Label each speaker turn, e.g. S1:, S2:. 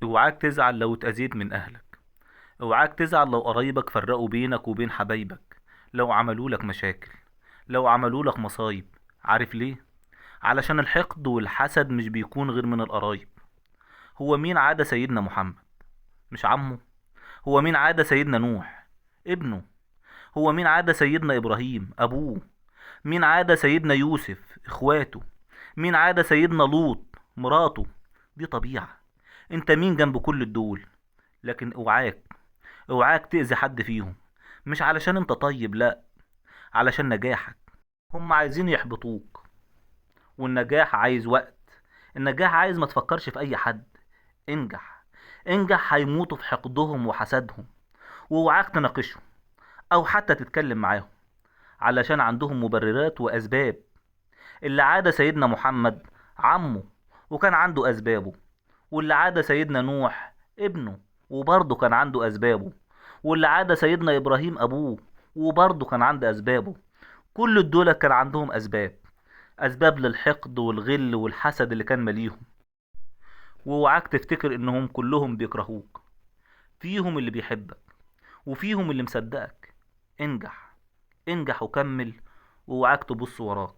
S1: اوعاك تزعل لو اتأذيت من اهلك. اوعاك تزعل لو قرايبك فرقوا بينك وبين حبايبك، لو عملوا لك مشاكل، لو عملوا لك مصايب. عارف ليه؟ علشان الحقد والحسد مش بيكون غير من القرايب. هو مين عادى سيدنا محمد؟ مش عمه؟ هو مين عادى سيدنا نوح؟ ابنه؟ هو مين عادى سيدنا ابراهيم؟ ابوه؟ مين عادى سيدنا يوسف؟ اخواته؟ مين عادى سيدنا لوط؟ مراته؟ دي طبيعة. انت مين جنب كل الدول؟ لكن اوعاك تأذي حد فيهم. مش علشان انت طيب، لا، علشان نجاحك. هم عايزين يحبطوك، والنجاح عايز وقت. النجاح عايز ما تفكرش في اي حد. انجح. انجح، هيموتوا في حقدهم وحسدهم. واوعاك تناقشهم او حتى تتكلم معاهم، علشان عندهم مبررات واسباب. اللي عادى سيدنا محمد عمه، وكان عنده اسبابه. واللي عادى سيدنا نوح ابنه، وبرضه كان عنده اسبابه. واللي عادى سيدنا ابراهيم ابوه، وبرضه كان عنده اسبابه. كل الدول كان عندهم اسباب، اسباب للحقد والغل والحسد اللي كان مليهم. واوعاك تفتكر انهم كلهم بيكرهوك. فيهم اللي بيحبك، وفيهم اللي مصدقك. انجح. انجح وكمل، واوعاك تبص وراك.